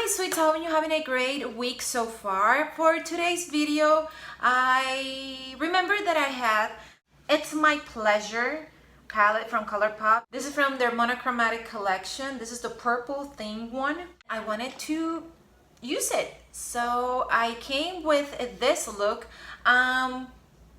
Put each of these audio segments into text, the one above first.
sweets, I hope you're having a great week so far. For today's video, I remember that I had It's My Pleasure palette from Colourpop. This is from their monochromatic collection. This is the purple theme one. I wanted to use it, so I came with this look.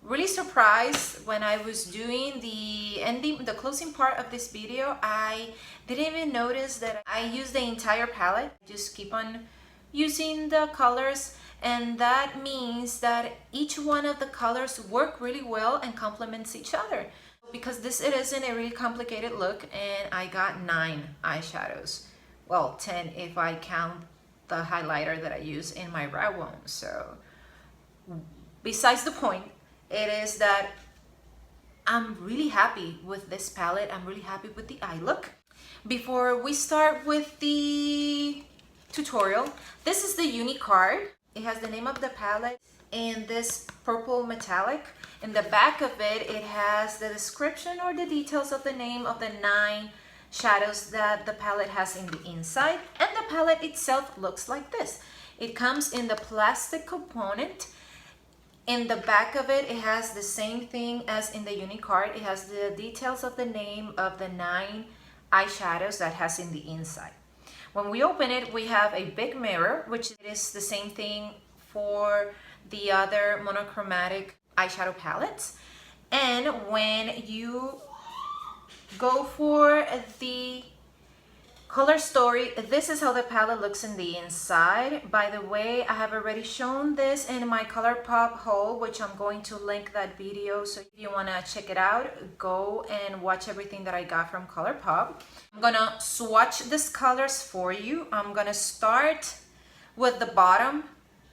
Really surprised when I was doing the closing part of this video. I didn't even notice that I used the entire palette. Just keep on using the colors, and that means that each one of the colors work really well and complements each other, because it isn't a really complicated look. And I got 9 eyeshadows, well 10 if I count the highlighter that I use in my brow bone. So besides the point, it is that I'm really happy with this palette. I'm really happy with the eye look. Before we start with the tutorial, this is the uni card. It has the name of the palette in this purple metallic. In the back of it, it has the description or the details of the name of the 9 shadows that the palette has in the inside. And the palette itself looks like this. It comes in the plastic component. In the back of it, it has the same thing as in the uni card. It has the details of the name of the 9 eyeshadows that has in the inside. When we open it, we have a big mirror, which is the same thing for the other monochromatic eyeshadow palettes. And when you go for the color story, this is how the palette looks in the inside. By the way, I have already shown this in my Colourpop haul, which I'm going to link that video. So if you want to check it out, go and watch everything that I got from Colourpop. I'm gonna swatch these colors for you. I'm gonna start with the bottom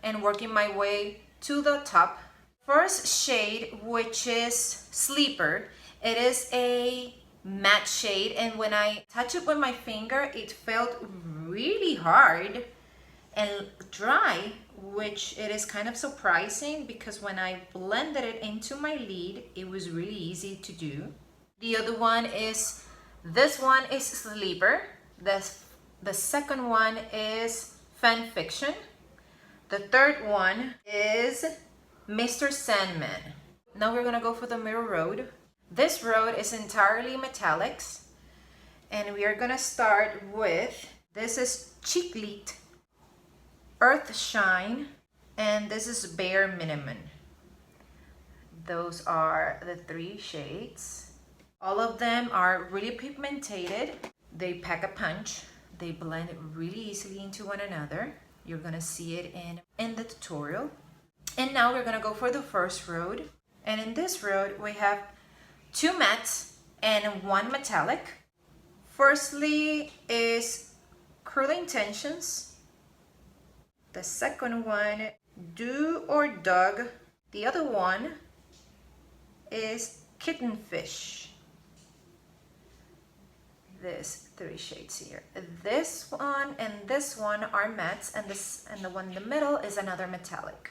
and working my way to the top. First shade, which is Sleeper. It is a matte shade, and when I touch it with my finger, it felt really hard and dry, which it is kind of surprising because when I blended it into my lid, it was really easy to do. The other one is, this one is Sleeper. The second one is Fan Fiction. The third one is Mr. Sandman. Now we're gonna go for the Mirror Road. This road is entirely metallics, and we are gonna start with, this is Chiclet, Earth Shine, and this is Bare Minimum. Those are the 3 shades. All of them are really pigmented. They pack a punch. They blend really easily into one another. You're gonna see it in the tutorial. And now we're gonna go for the first road. And in this road, we have 2 mattes and 1 metallic. Firstly is Cruel Intentions. The second one, Do or Dug. The other one is Kitten Fish. This 3 shades here. This one and this one are mattes, and the one in the middle is another metallic.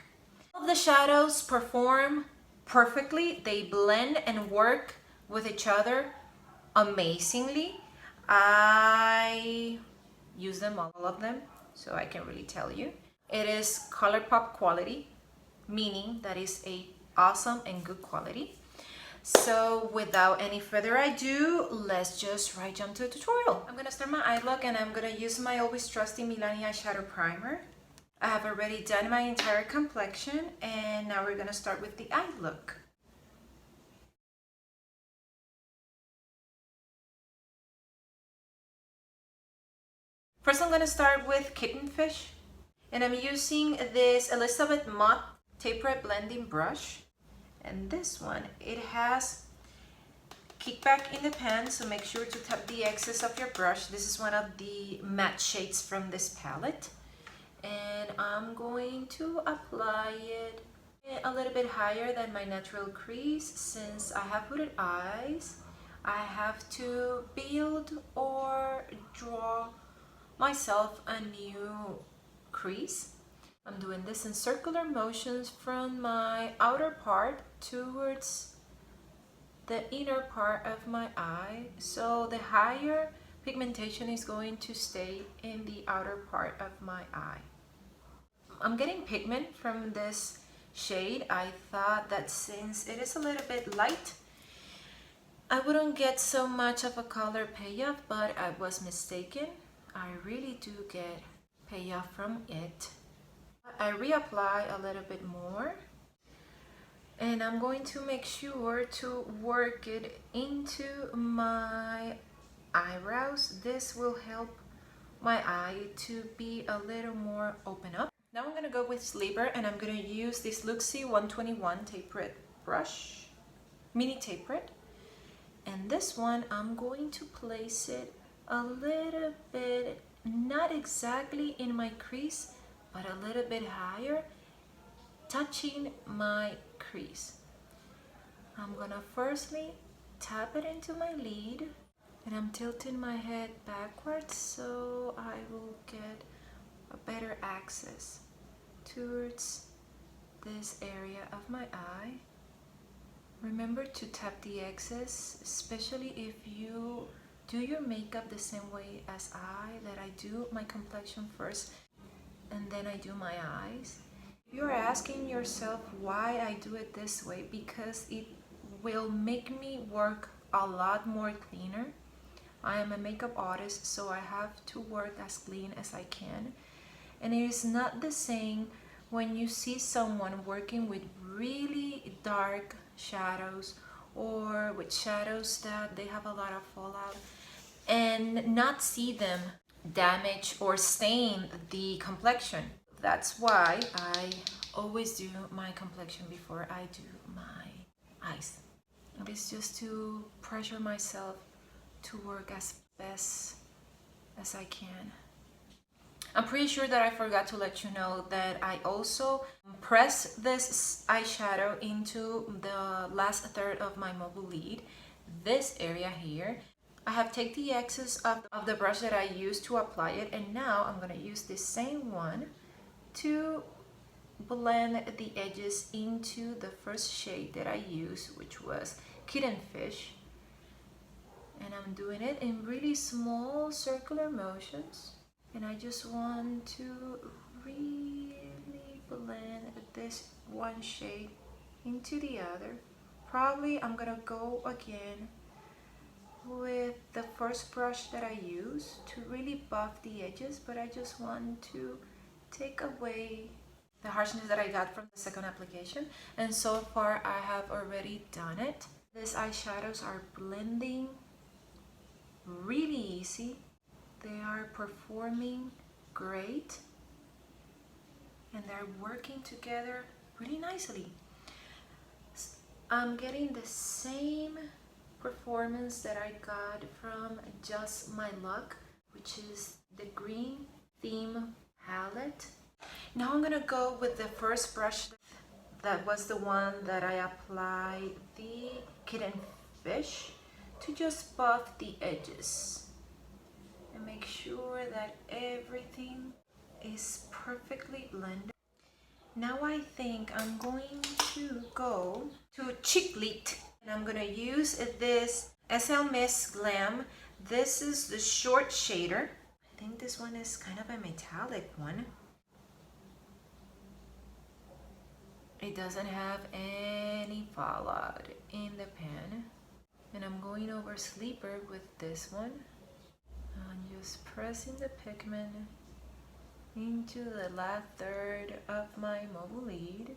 All of the shadows perform perfectly. They blend and work with each other amazingly. I use them, all of them, so I can really tell you. It is Colourpop quality, meaning that is a awesome and good quality. So without any further ado, let's just jump to the tutorial. I'm gonna start my eye look, and I'm gonna use my always trusty Milani eyeshadow primer. I have already done my entire complexion, and now we're gonna start with the eye look. First, I'm gonna start with Kitten Fish, and I'm using this Elizabeth Mott tapered blending brush. And this one, it has kickback in the pan, so make sure to tap the excess of your brush. This is one of the matte shades from this palette. And I'm going to apply it a little bit higher than my natural crease. Since I have hooded eyes, I have to build or draw myself a new crease. I'm doing this in circular motions from my outer part towards the inner part of my eye. So the higher pigmentation is going to stay in the outer part of my eye. I'm getting pigment from this shade. I thought that since it is a little bit light, I wouldn't get so much of a color payoff, but I was mistaken. I really do get payoff from it. I reapply a little bit more, and I'm going to make sure to work it into my eyebrows. This will help my eye to be a little more open up. Now I'm going to go with Sleeper, and I'm going to use this Luxie 121 tapered brush, mini tapered. And this one, I'm going to place it a little bit, not exactly in my crease, but a little bit higher, touching my crease. I'm gonna firstly tap it into my lid, and I'm tilting my head backwards so I will get a better access towards this area of my eye. Remember to tap the excess, especially if you do your makeup the same way as that I do my complexion first and then I do my eyes. If you're asking yourself why I do it this way, because it will make me work a lot more cleaner. I am a makeup artist, so I have to work as clean as I can. And it is not the same when you see someone working with really dark shadows or with shadows that they have a lot of fallout and not see them damage or stain the complexion. That's why I always do my complexion before I do my eyes. It is just to pressure myself to work as best as I can. I'm pretty sure that I forgot to let you know that I also press this eyeshadow into the last third of my mobile lid, this area here. I have taken the excess of the brush that I used to apply it, and now I'm going to use the same one to blend the edges into the first shade that I used, which was Kitten Fish. And I'm doing it in really small circular motions. And I just want to really blend this one shade into the other. Probably I'm gonna go again with the first brush that I used to really buff the edges, but I just want to take away the harshness that I got from the second application. And so far I have already done it. These eyeshadows are blending really easy. They are performing great, and they're working together really nicely. I'm getting the same performance that I got from Just My Luck, which is the green theme palette. Now I'm gonna go with the first brush. That was the one that I applied the Kitten Fish to just buff the edges and make sure that everything is perfectly blended. Now I think I'm going to go to Cheek Lit, and I'm gonna use this Hydra-Mist Glam. This is the short shader. I think this one is kind of a metallic one. It doesn't have any fallout in the pen. And I'm going over Sleeper with this one. I'm just pressing the pigment into the last third of my mobile lid.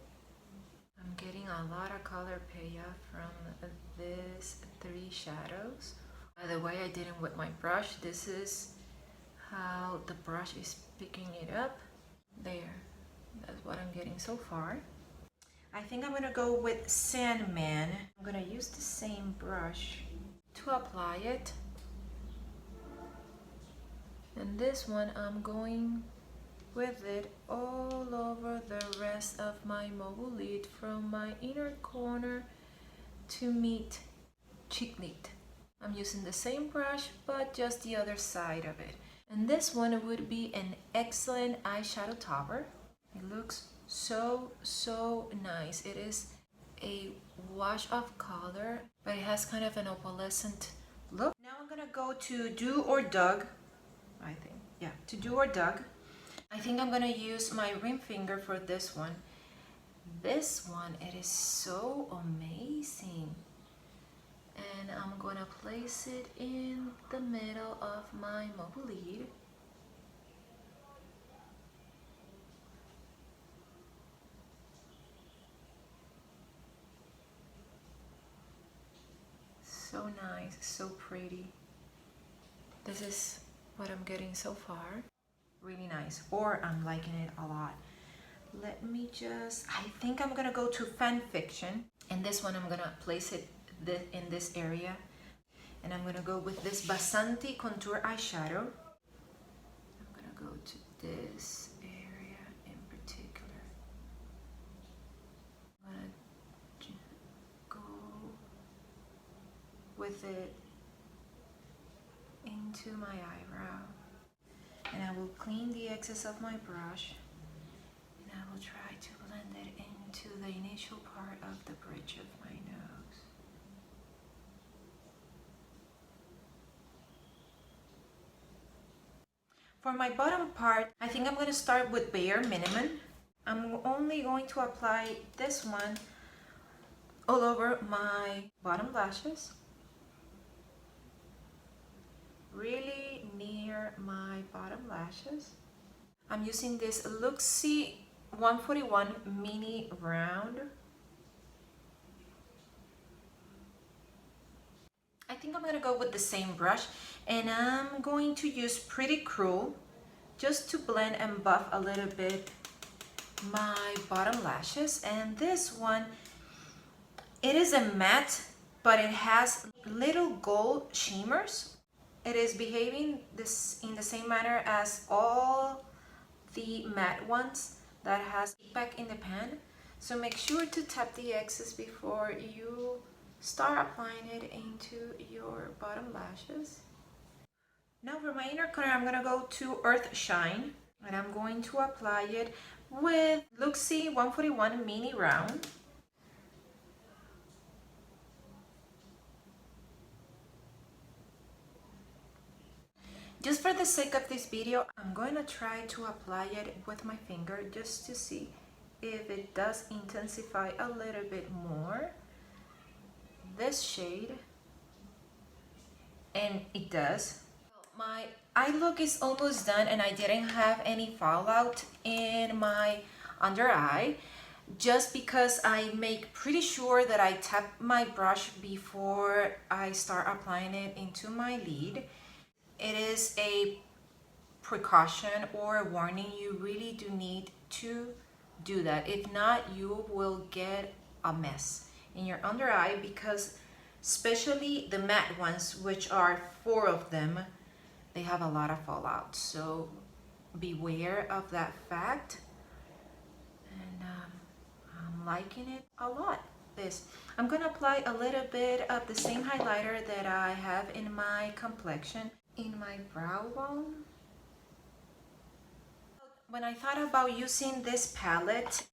I'm getting a lot of color payoff from these three shadows. By the way, I didn't wet my brush. This is how the brush is picking it up. There, that's what I'm getting so far. I think I'm gonna go with Sandman. I'm gonna use the same brush to apply it. And this one, I'm going with it all over the rest of my mobile lid, from my inner corner to meet Cheek Lit. I'm using the same brush, but just the other side of it. And this one would be an excellent eyeshadow topper. It looks so nice. It is a wash of color, but it has kind of an opalescent look. Now I'm gonna go to Do or Doug, I think. Yeah, to Do or Doug. I think I'm gonna use my ring finger for this one. This one, it is so amazing. And I'm gonna place it in the middle of my mobile lid. So nice, so pretty. This is what I'm getting so far. Really nice, or I'm liking it a lot. Let me just, I think I'm gonna go to Fan Fiction, and this one I'm gonna place it in this area, and I'm gonna go with this Basanti Contour Eyeshadow. I'm gonna go to this area in particular. I'm gonna go with it into my eyebrow, and I will clean the excess of my brush, and I will try to blend it into the initial part of the bridge of my nose. For my bottom part, I think I'm going to start with Bare Minimum. I'm only going to apply this one all over my bottom lashes, really near my bottom lashes. I'm using this Luxie 141 mini round. I think I'm gonna go with the same brush, and I'm going to use Pretty Cruel just to blend and buff a little bit my bottom lashes. And this one, it is a matte, but it has little gold shimmers. It is behaving this in the same manner as all the matte ones that has back in the pan. So make sure to tap the excess before you start applying it into your bottom lashes. Now for my inner corner, I'm gonna go to Earth Shine, and I'm going to apply it with Luxie 141 mini round. Just for the sake of this video, I'm going to try to apply it with my finger just to see if it does intensify a little bit more this shade, and it does. My eye look is almost done, and I didn't have any fallout in my under eye, just because I make pretty sure that I tap my brush before I start applying it into my lid. It is a precaution or a warning. You really do need to do that. If not, you will get a mess in your under eye, because especially the matte ones, which are 4 of them, they have a lot of fallout. So beware of that fact. And I'm liking it a lot. I'm gonna apply a little bit of the same highlighter that I have in my complexion in my brow bone. When I thought about using this palette,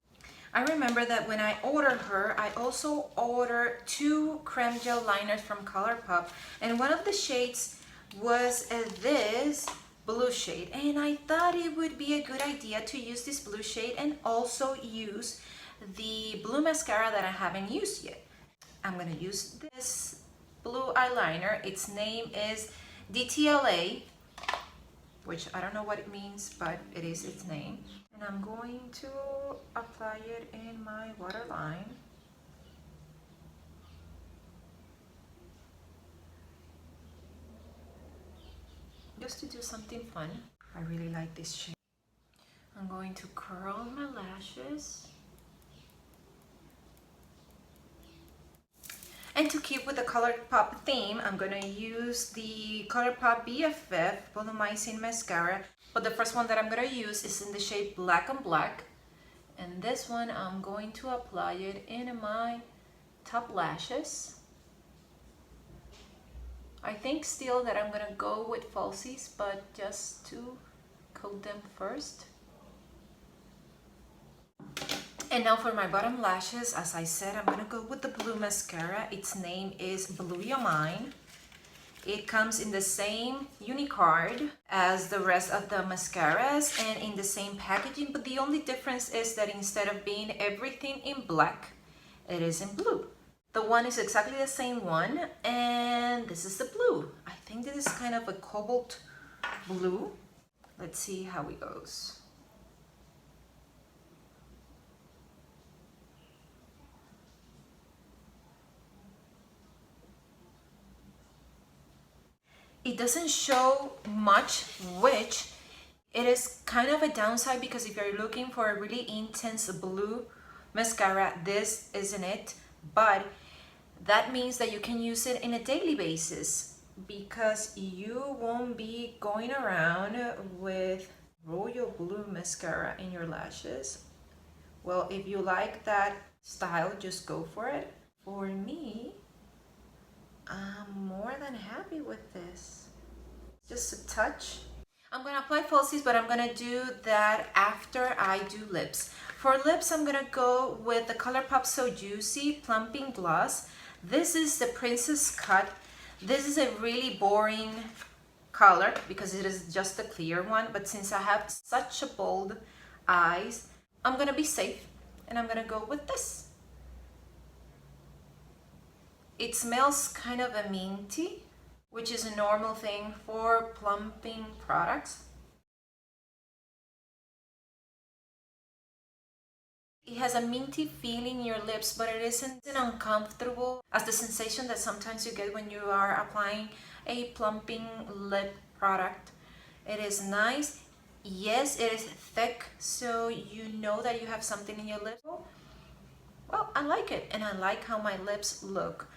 I remember that when I ordered her, I also ordered 2 Creme gel liners from Colourpop, and one of the shades was this blue shade, and I thought it would be a good idea to use this blue shade and also use the blue mascara that I haven't used yet. I'm gonna use this blue eyeliner. Its name is DTLA, which I don't know what it means, but it is its name. And I'm going to apply it in my waterline. Just to do something fun. I really like this shade. I'm going to curl my lashes. And to keep with the Colourpop theme, I'm going to use the Colourpop BFF Volumizing Mascara. But the first one that I'm going to use is in the shade Black on Black. And this one, I'm going to apply it in my top lashes. I think still that I'm going to go with falsies, but just to coat them first. And now for my bottom lashes, as I said, I'm gonna go with the blue mascara. Its name is Blue Your Mind. It comes in the same unicard as the rest of the mascaras and in the same packaging, but the only difference is that instead of being everything in black, it is in blue. The one is exactly the same one, and this is the blue. I think this is kind of a cobalt blue. Let's see how it goes. It doesn't show much, which it is kind of a downside, because if you're looking for a really intense blue mascara, this isn't it. But that means that you can use it in a daily basis, because you won't be going around with royal blue mascara in your lashes. Well, if you like that style, just go for it. For me, I'm more than happy with this. Just a touch. I'm gonna apply falsies, but I'm gonna do that after I do lips. For lips, I'm gonna go with the Colourpop So Juicy Plumping Gloss. This is the Princess Cut. This is a really boring color because it is just a clear one, but since I have such a bold eyes, I'm gonna be safe and I'm gonna go with this. It smells kind of a minty, which is a normal thing for plumping products. It has a minty feeling in your lips, but it isn't uncomfortable as the sensation that sometimes you get when you are applying a plumping lip product. It is nice. Yes, it is thick, so you know that you have something in your lips. Well, I like it, and I like how my lips look.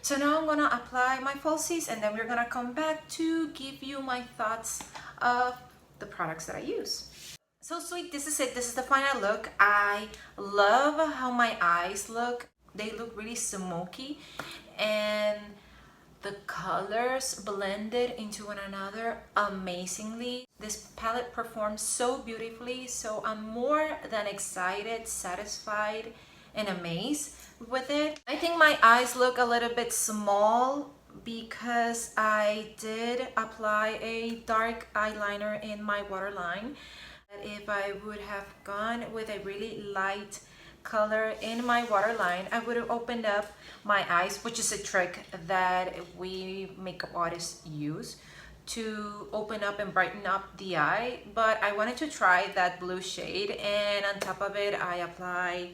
So now I'm gonna apply my falsies, and then we're gonna come back to give you my thoughts of the products that I use. So sweet, this is it. This is the final look. I love how my eyes look. They look really smoky, and the colors blended into one another amazingly. This palette performs so beautifully, so I'm more than excited, satisfied, and amazed with it. I think my eyes look a little bit small because I did apply a dark eyeliner in my waterline. If I would have gone with a really light color in my waterline, I would have opened up my eyes, which is a trick that we makeup artists use to open up and brighten up the eye. But I wanted to try that blue shade, and on top of it I apply,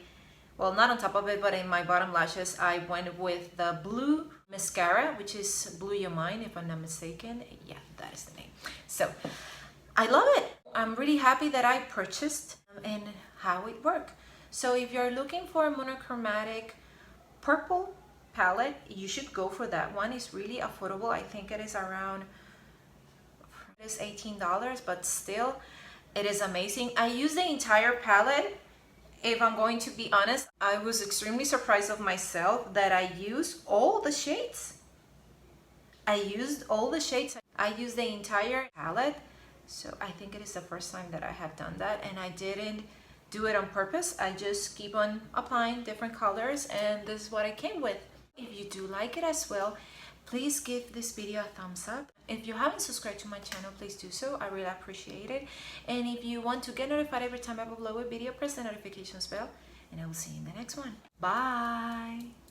well, not on top of it, but in my bottom lashes, I went with the blue mascara, which is Blue Your Mind, if I'm not mistaken. Yeah, that is the name. So I love it. I'm really happy that I purchased and how it worked. So if you're looking for a monochromatic purple palette, you should go for that one. It's really affordable. I think it is around, it is $18, but still, it is amazing. I used the entire palette. If I'm going to be honest, I was extremely surprised of myself that I used all the shades. I used all the shades. I used the entire palette. So I think it is the first time that I have done that, and I didn't do it on purpose. I just keep on applying different colors, and this is what I came with. If you do like it as well, please give this video a thumbs up. If you haven't subscribed to my channel, please do so. I really appreciate it. And if you want to get notified every time I upload a video, press the notifications bell, and I will see you in the next one. Bye!